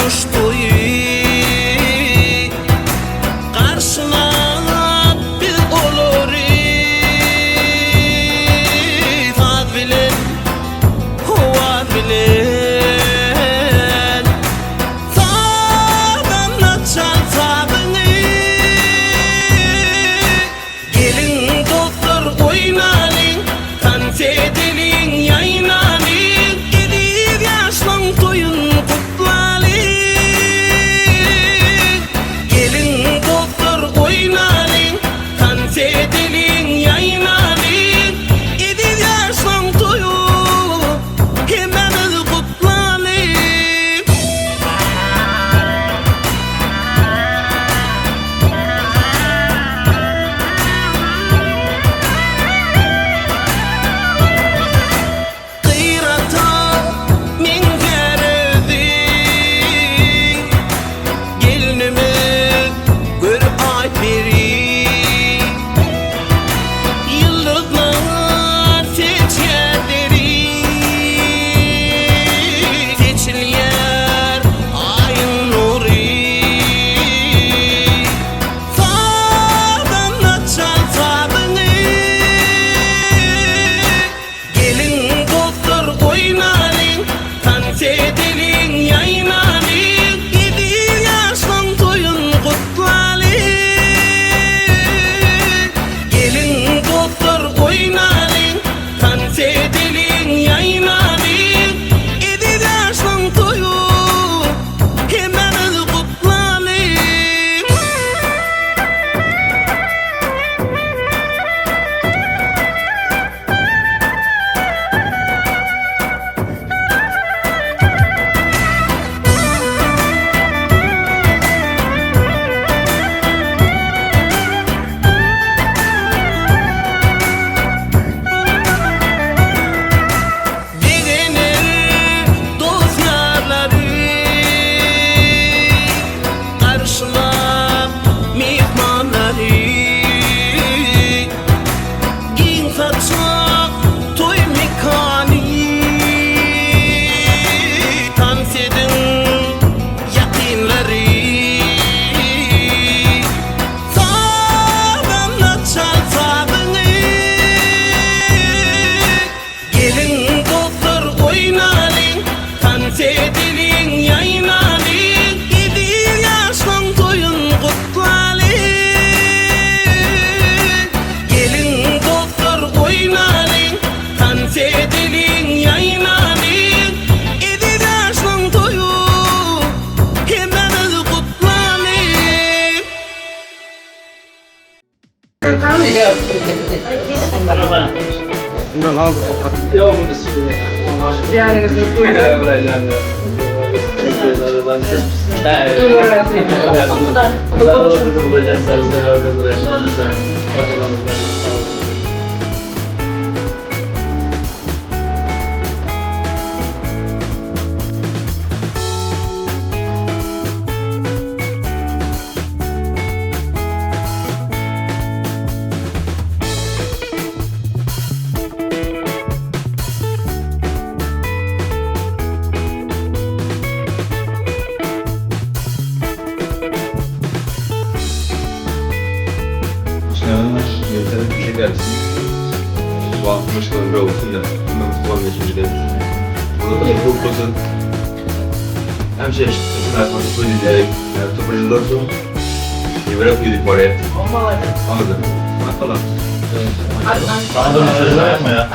olmuştu karşına bir olur faz bilen huva bilen sağdan çal sabını gelin dostlar oynayın dans edelim yayınlayın gidip yaşlan toyun Enggak mau ya mau di sini. Ya ini itu ya belajar. Myślałem, że usunę wspomnieć źle. Był procent. Hem şey zaten söyleyecek. Topacı doğru. İbrahim gidip oraya. Anladım. Falan. Anladım sözler yapma ya.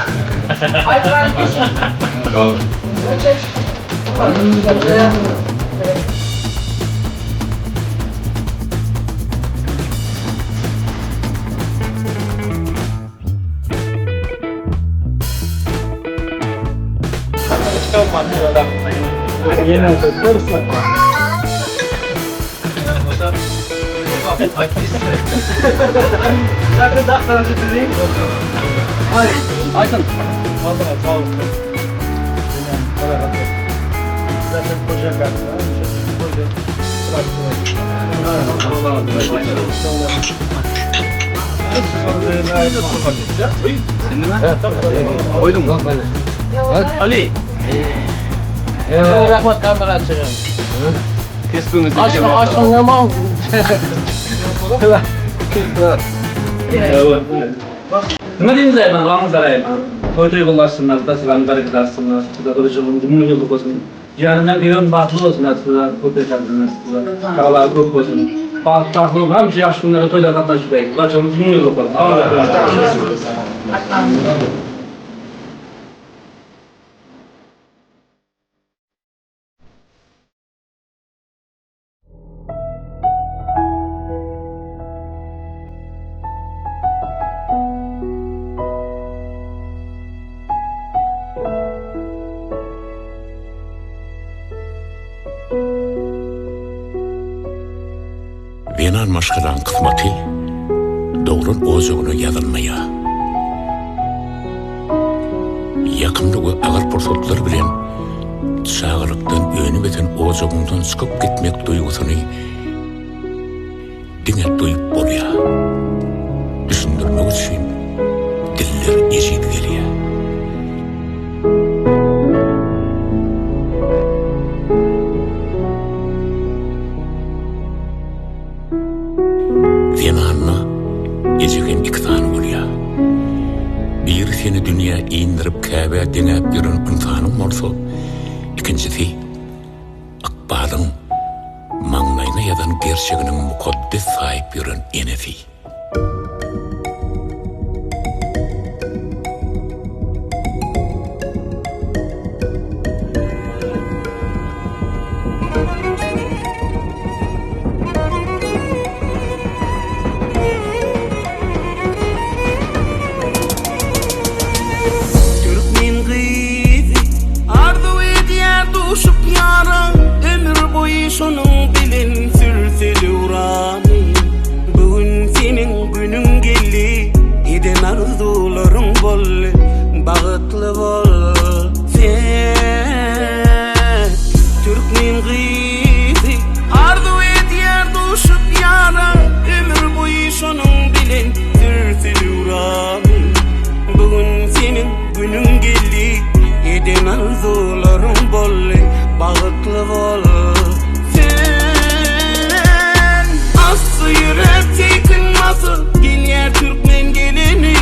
Tamam. Yine fırsa. Sakın dakika tutayım. Hayır. Aydın. Vallahi sağ olun. Zaten proje kartı. Proje. Ali. Rahmat kamera açıyorum. Kesbimizi Aşkın yaman. Nima deymiz ayman, Ramaz arayım. Toy kılarsınlar, da selam bereket artsınlar. Size kılıcılığın cümle yıllık olsun. Yarından diyorum batlı olsun size, kötü kaldınız size. Kağlar köp olsun. Farklı hem şey aşkınlara toyda katlaşıp bey. Başımız cümle yıllık olsun. Venan maşkaran kısmatı doğrun oğuzunu yazılmaya. Yakımlığı ağır portfollar bilen sağlıktan önü beten oğuzundan çıkıp gitmek duygusunu dine duyup bolya. Düşündürmek için diller eşit geliyor. Venanna ejegen iktan bolya. Bir seni dünya indirip Kabe denep yürün insanın morso. İkincisi akbalın mağnayına yadan gerçeğinin mukaddes sahip yürün enesi. Türkmen kızı ardu ediyor duşup yara ömür boyu şunun bilin sülsülü uğramı. Bugün senin günün geldi eden arzuların bol bağıtlı bol sen. Türkmen kızı ardu ediyor duşup yara ömür boyu şunun bilin sülsülü uğramı. Bugün senin günün geldi eden arzuların bol bağıtlı bol sen. Aslı yürek tekinması geliyor Türkmen gelini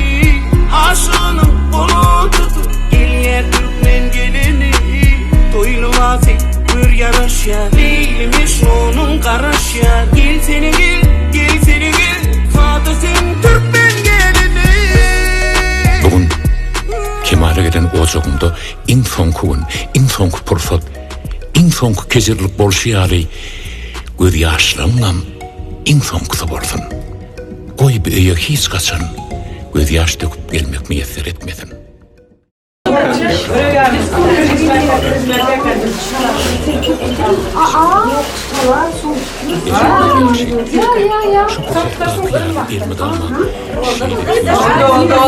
aşığının bulututu geliyor Türkmen gelini toylu vasi bir yarış ya değilmiş onun karaş ya gel seni gel gel seni gel sadı sen Türkmen gelini. Bugün kemale gelen oğuzunda in sonku pursat, in sonku kezirlik bolşiyari göz yaşlanmam in sonkusu bolsun. Koy bir öye hiç kaçan göz yaş döküp gelmek müyesser etmesin.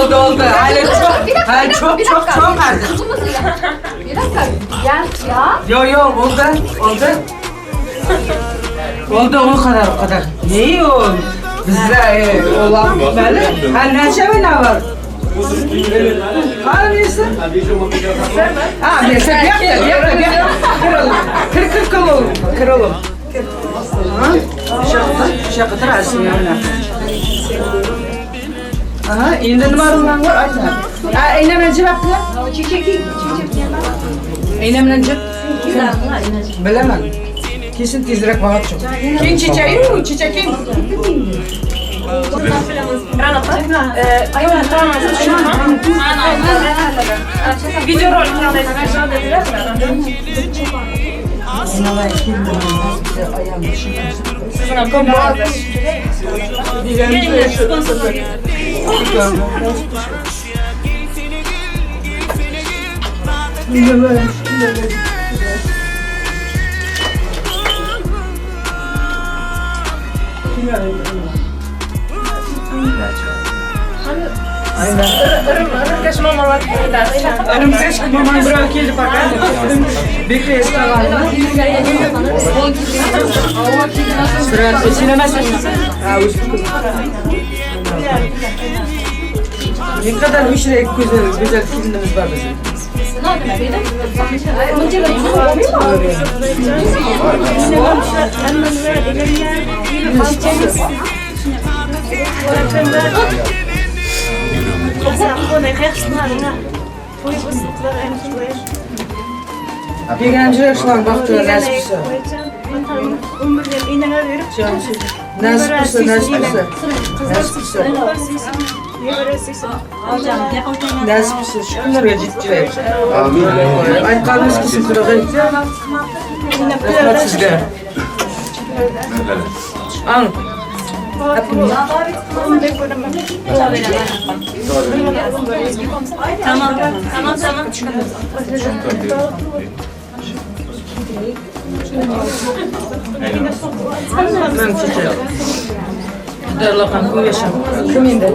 Oldu. Hala çok vardı. Bir dakika. Gel ya. Yo oldu. Oldu o kadar. Neyi o? Bizde olan böyle. Ha ne şey ne var? Ha neyse. Ha neyse yapma. Kıralım. Ha? Şaka tararsın yani. Aha, indi numaran var ayten. Ha, eylemden cevap ne? Çiçek. Eylemden cevap. Bilemem. Kesin tezdirek vakit çok. Kim çiçeği? Çiçek kim? Video rol kanalıyla Önümüzde maman bırak geldi bakar. Bekle eskalarına. Sıra sinemezsin. Ha uçtuk. Ne kadar güzel filmlerimiz var bizim. Yegancılar şulan baktılar nasipsi. Nasipsi. Nasipsi. Şunlara ciddiler. Aytqanınız kesin kırığı. Rahmat sizge. Alın. Tamam. Ben çiçeğim. Darlakan kim yaşam? Kim indi?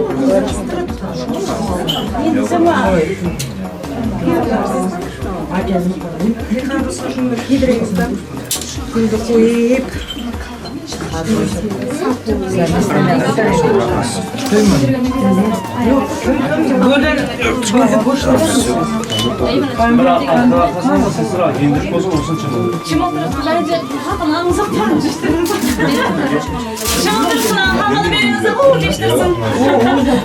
Şimdi koyup Kim oturursa hatanızı tanıştırın. Kim oturursa hatanı birinize vur geçtirsin.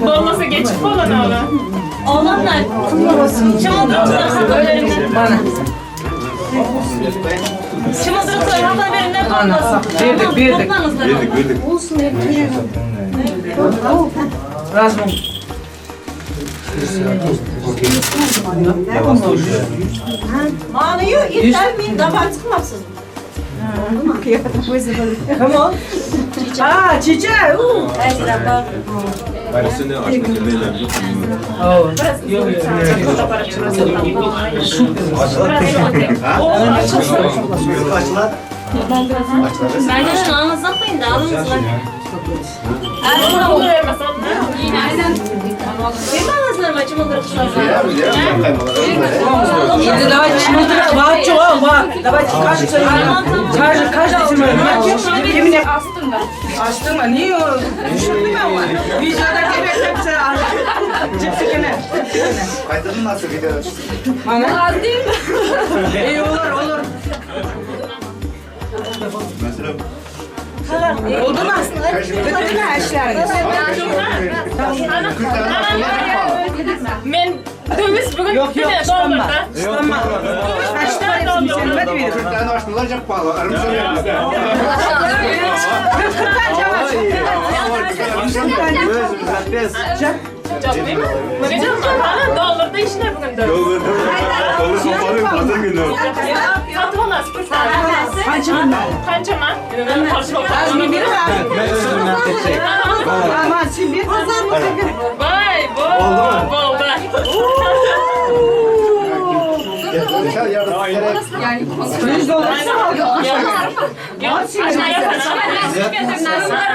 Olmasa geçip falan abi. Oğlanlar. Kim oturursa hatanı bana. Kim oturursa hatanı birinden olmasın. Verdik. Razmım. Ağlıyor, iptal mi? Davar çıkmazsın. Come on. Ah, çiçeği. Bence şunu anlatmayın da alınızlar. Aynen olur mesela. Aynen. Bir anlatırlar mı açım olur kısa. Давай, смотри, var çok var. Давай, kaç isim var? Kimin hep Astım ben. açtın mı? Niye o? Düşündün mü ama? Videoda gerek hepsi çıktı gene. Kaydını nasıl videoda? Ana? Az değil mi? İyi olur. Mesela Oldu mu aslında? Bütün her işleriniz. Men döviz bugün Yok, doldurdu. Tamam. Kaç tane doldurdu? Hadi verin. 40 tane açtılar çok pahalı. Arım soruyorum. 40 tane var. Çok değil mi? Ne diyorum ben? Doldurdu işte bugün döviz. Pazar günü. Satın olas 40 tane. Kança mı? Az bir biri var. Aman şimdi bir pazar mı? Vay oldu. Yüz dolarsa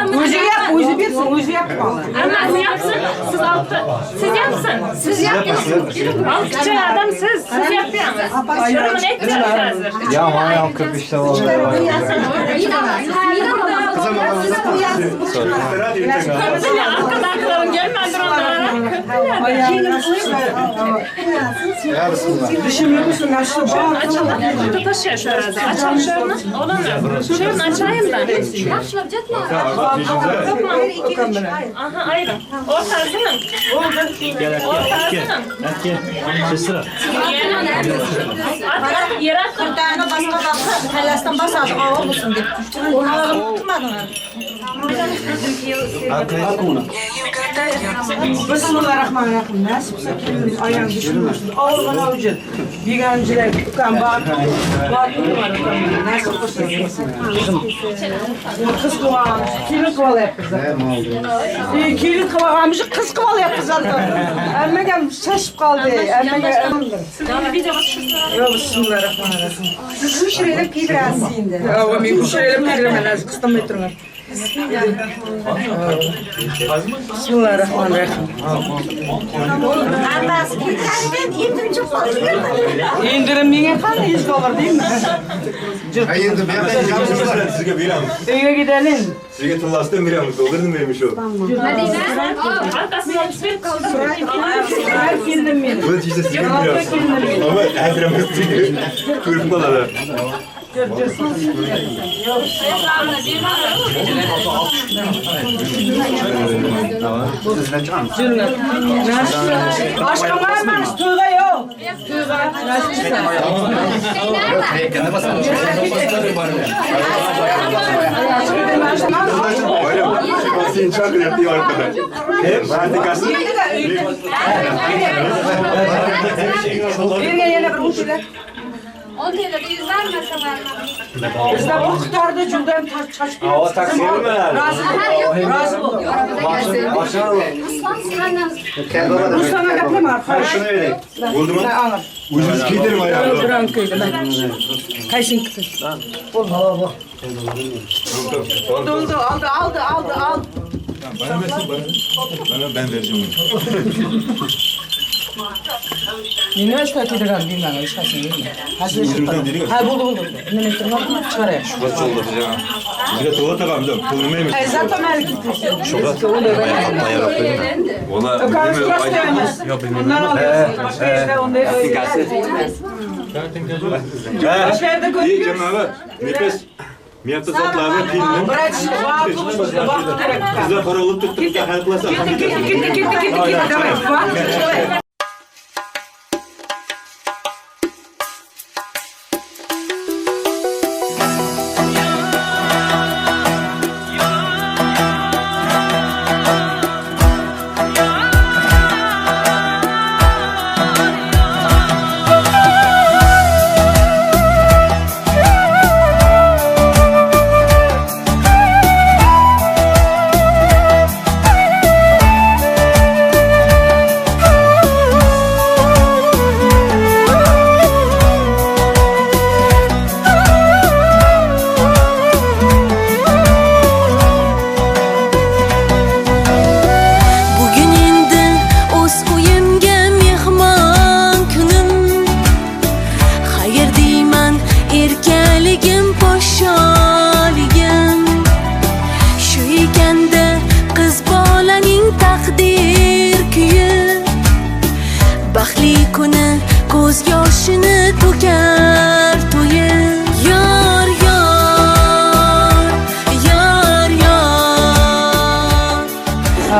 Ucu yap, ucu birsin, ucu yapmalı. Ama siz yapsın, siz altı. Siz yapsın. Siz yapın. Al küçük adam siz yapıyorsunuz. Şuranın ettiğiniz hazır. Ya manyak 40 işte vallahi. Kırpın ya, arkadan gelmez onlara. Düşünmüyor musun? Aşkı bağlı. Açalım. Tutaşı şöyle. Açalım şöyle. Olur mu? Şöyle açayım ben. Aha ayrı. Ortasının. Ortasının. Yere atın. Tane basma baksa, tellastan basar, ağır mısın diye. Onu alıp tutmadın. Bismillahirrahmanirrahim. Nasip sakın ayağın düşünmüyorsun. Ağırman avucu. Yegancılar, tutan bak. Bakın var. Nasip sakın. Kız kıvamış. Kirin kıvalı yap kızlar. Kirin kıvamış. Kız kıvalı yap kızlar. Erme gelmiş. Şaşıp kaldı. Erme gelmiş. Yok bismillahirrahmanirrahim. Şu şirelim pidrasıydı. Ya o mi kuşayla pirlemez. Kıstam ettirmez. Bismillahirrahmanirrahim. Anası giderken yedinci oldu. İndirim yine kan $100 değil mi? Hayırdır ben yapmışlar sizge bir an. Eve gidelim. Sizge tullastım bir an. Doldurdum benim şu. Her kendim benim. Bu işte sizge bir an. Ama her zaman sizge kuyrukmalar. Aşkım varmış, tuğla yok. Tuğla, Öyle mi? Senin çakır yaptığı arkada. Hem vertikasın. Birine yerine bir uçuyla. 10 TL de 100 vermese vermem. Bizde bu tutardı cümden taşmıyor. O taksiye mi? Razı ol. Başına mı? Aslan senden. Bu sana kapım arkadaş. Şunu vereyim. Buldu mu? Ben alırım. Ucuz giderim ayağımda. Duran köyde ben. Kaysın kıtır. Oldu. Aldı. Ben vereceğim onu. Üniversite gidiyorum bilmem. Hiç kaçın bilmem. Ucumdan diri yok. Ha buldu. Ne mektubum çıkarıyor. Şubat olacak. Bir de tuğla takalım da. Pulunu Zaten ben gittim. Şubat. Ona Karıştıras diyemez. Bunlar alıyorsun. Başka işler onda öyle. Başka yerde İyi götürüyoruz. canım abi. Nefes. Miyatta zatlarla pilini. Bırak işte. Vakit gerek. Kızlar para olup tuttuk da her klasa. Gitti. Tamam.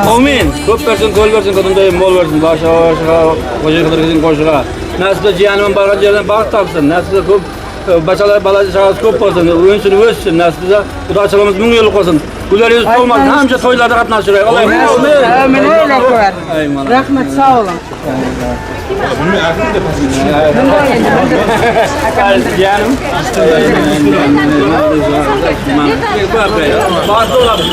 Amin. Köp versin, gol versin, kadındayım, bol versin. Başa, koca kadar gidin koşuğa. Nasıl cihanımın baraj yerden bağ tapsın. Nasıl köp, başalar balacı şahıs köp olsun. Önsün, ölsün. Nasıl bu da açılımız mün yıllık olsun. Güler yüz olmasın. Hamca toylarda katnaşırıyor. Amin. Amin. Öyle koyar. Rahmet sağ olun. Cihanım. Bağlı olabilir.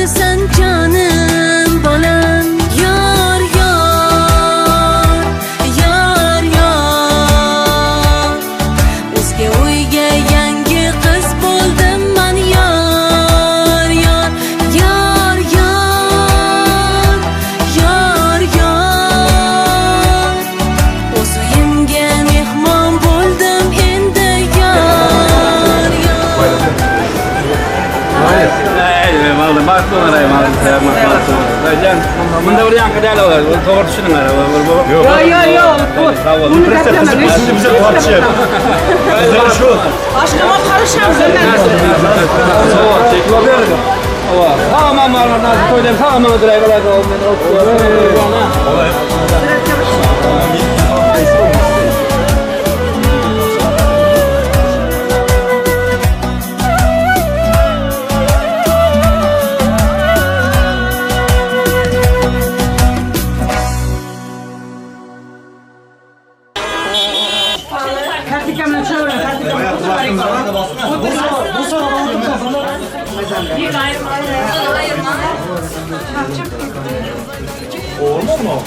Sen canım balam yar yar yar yar O'zga uyga yangi qiz bo'ldim man yar yar yar yar yar yar O'z uyimga mehmon bo'ldim endi yar Bakın araya malum sayarmak lazım. Can, bunda buraya kadar olur. Doğru düşünün ara. Yok. Bunu kaçamam. Bize parçaya. Şu. Aşkıma karışamam. Tamam var nasıl koydum tamam driverlar Patika'nın çağırın. Bu sırada Bir ayrım ayırma. Olmuş mu?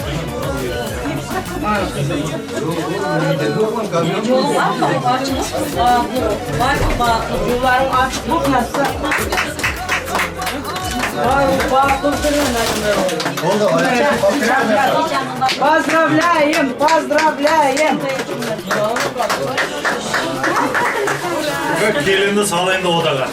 Yolu var mı? Açık. Var mı? Yolların açık bu nasıl? Поздравляем, поздравляем. Gelini sağlayın da odaga.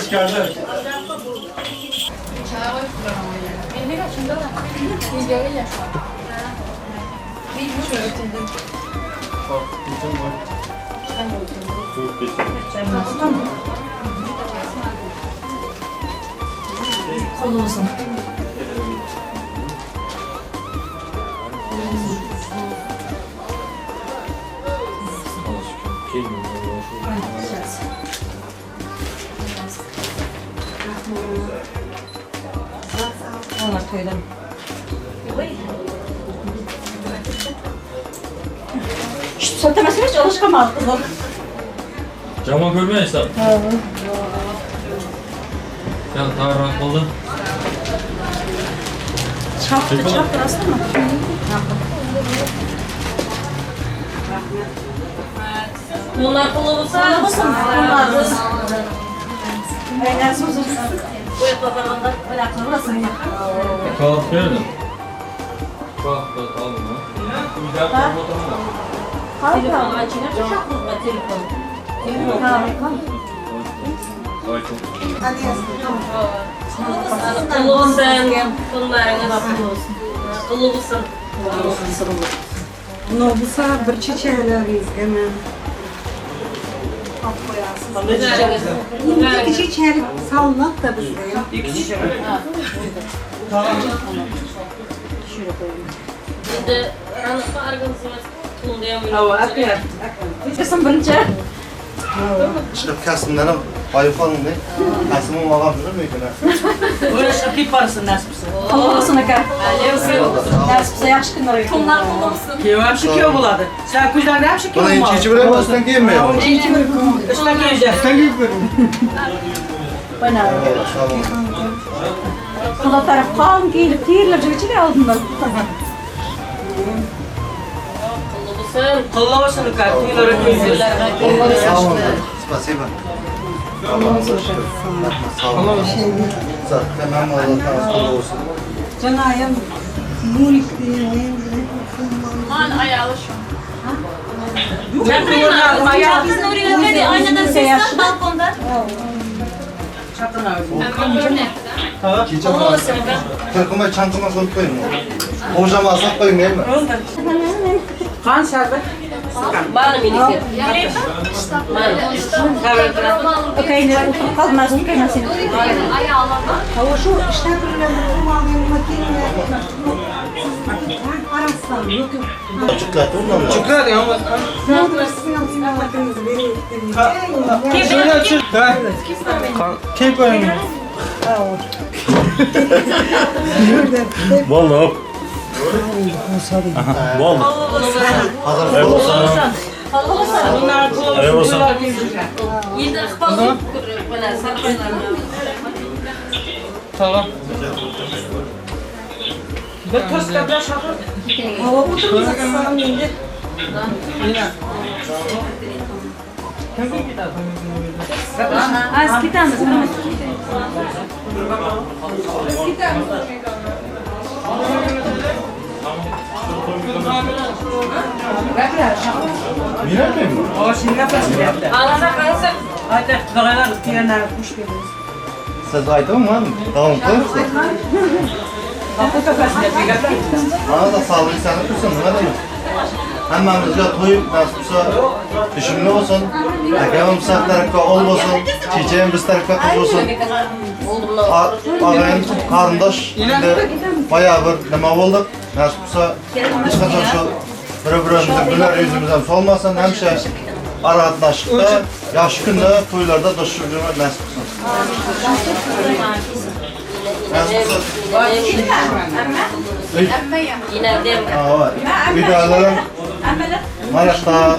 Çıkardı. Onlar toydan. Şşt, söyltemesine hiç alışkamaz kızım. Cama görmeyin sen. Ya daha rahat oldu. Çaptı aslında mı? Bunlar kılavuza. Bunlar kız. Aynen sözüm. Bu yapılarında. Bırakılmasın ya. Kalk gördün. Kalk al bunu. Güzel bir fotoğraf var. Telefonu açınca çok mutlu telefon. Kılavusun. Bunların nasıl olsun? Kılavusun. Ну, буса bir çiçeğler izgeme. İki çiçeği sallat da bizde. İki çiçek. Bizde anıklı organizasyon tuğlayamıyor. Hava akıyor. Kızım birinci. Çıkıp kasımlarım ayıp alın ne? Kasımım alabilir miyim? Böyle şakip varsın nasipse. Olmasın aka. Nasipse yaxşı günler öyle. Bunlar kılavusun. Kevam şıkıyor buladı. Sen kuzdan ne yapışık Bana kevam inçici bile bastan giymiyor. Üstten giyeceğim. Üstten giyip Bana. Tamam. Kula taraf kan giyilip tiyirler cüvecili aldınlar. Kılavusun. Kılavasını kalkıyorlar. Sağ olun. Спасибо. Sağ olun. Zaten hem Allah'tan razı olsun. Canayım. Mulik diye. Man ayağı şu. Biz Nuriye dedi aynadan seslen balkonda. Çatın abi. Kılavusun. Kırkıma çantama koyup koyun mu? Hocam asap koyun değil mi? Kan şerbet. Bana minik. Okey, ne kalmaz mı kaynar senin? Hava şu işte bir makine. Arasam. Yok yok. Çıkart ondan mı? Çıkar ya. Şöyle açır. Kim koyun? Vallahi. Vallahi. Hazır olsun. Bunlar kılavuzlar giyecekler. Yılda ıhbalı. Bana sarılar. Tamam. Bir toz kadar şakır. Hava oturmuş. Sana indi. Az gidemez. Miner mi? O şimdi nefes yaptı. Ağlasak ağlasak. Hadi dağlar tiyanlar kuş gibi. Siz aydın mı? Tamam koyun musun? Kapı kafasına yapıyor. Bana da sağlık seni tutsun ne demek? Hemmemizce toyup nasipse düşünme olsun. Ekemim sen tarafta ol olsun. Çiçeğim biz tarafta kız olsun. Ağayın karındaş. Bayağı bir neme olduk. Nasipse hiç kadar şu Bir-birimizin güler yüzümüzden solmasın. Hemşe aratlaşıkta, yaş günü toylarda doşurduğuma nasip olsun. Yine de Videolarım Maraş'ta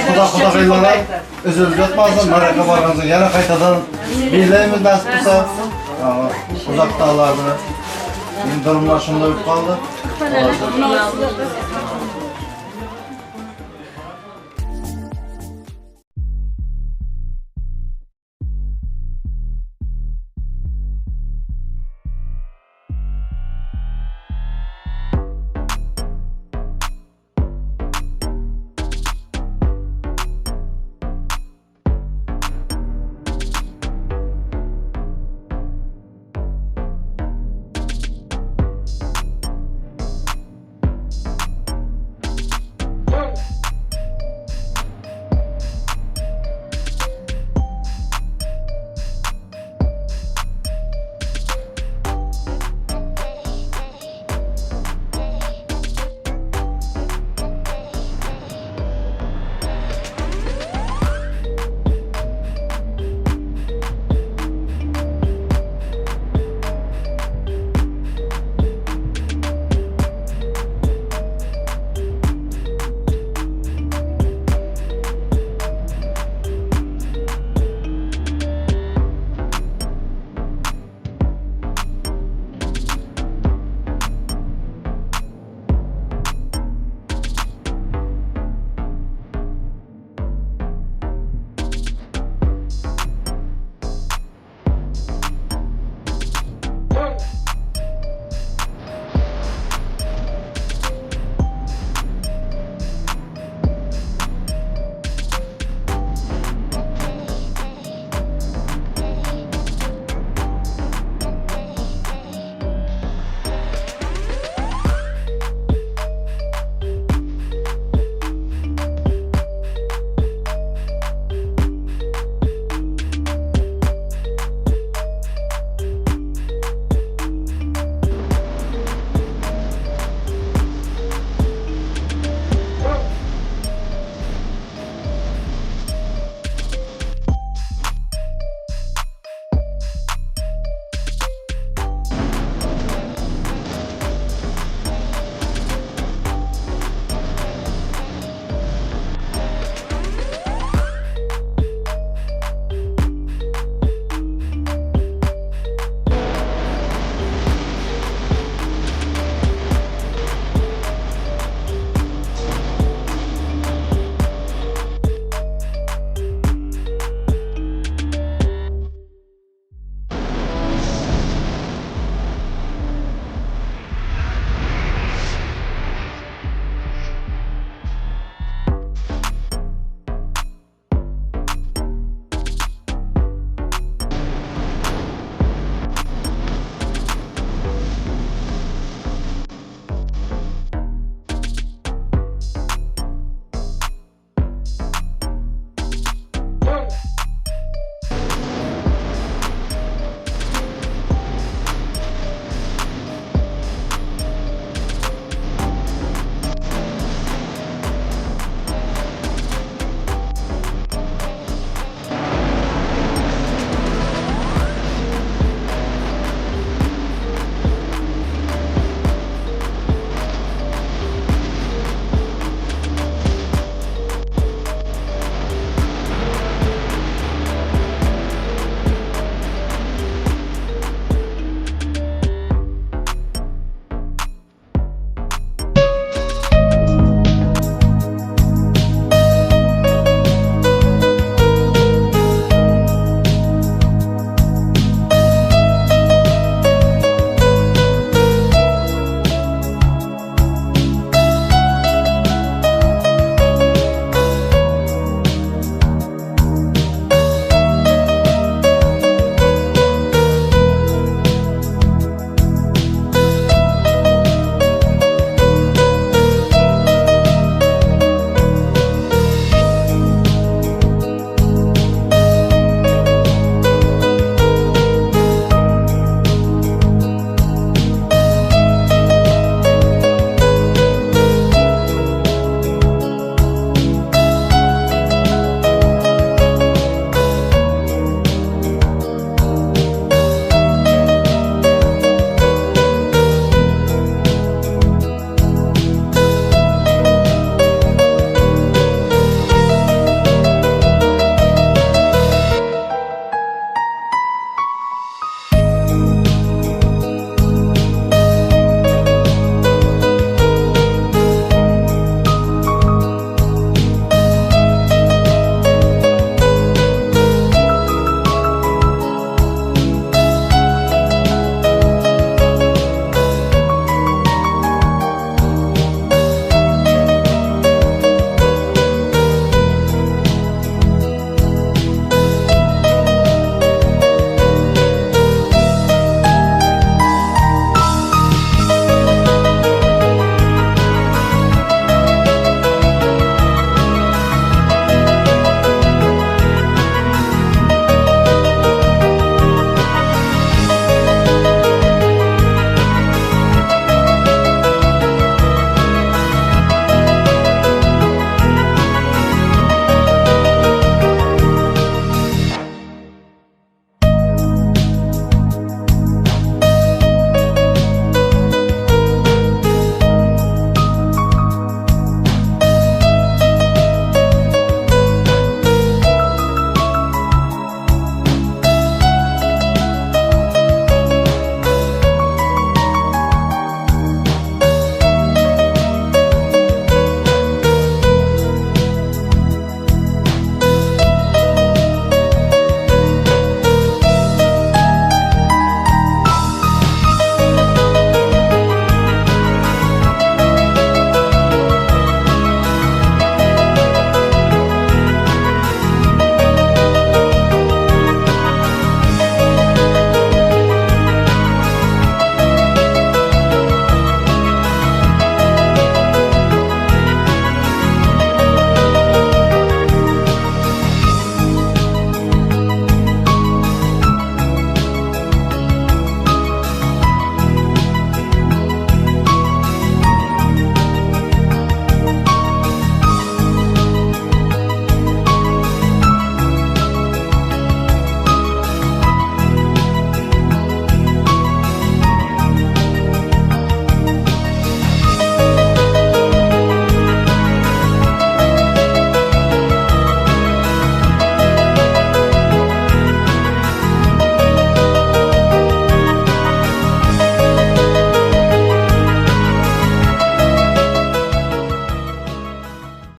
kuda kıyılalar üzülüp yatmazsın. Maraş'a varganızın yana kaytadan birliğimiz nasip olsa uzak dağlarda durumlar şunda kaldı.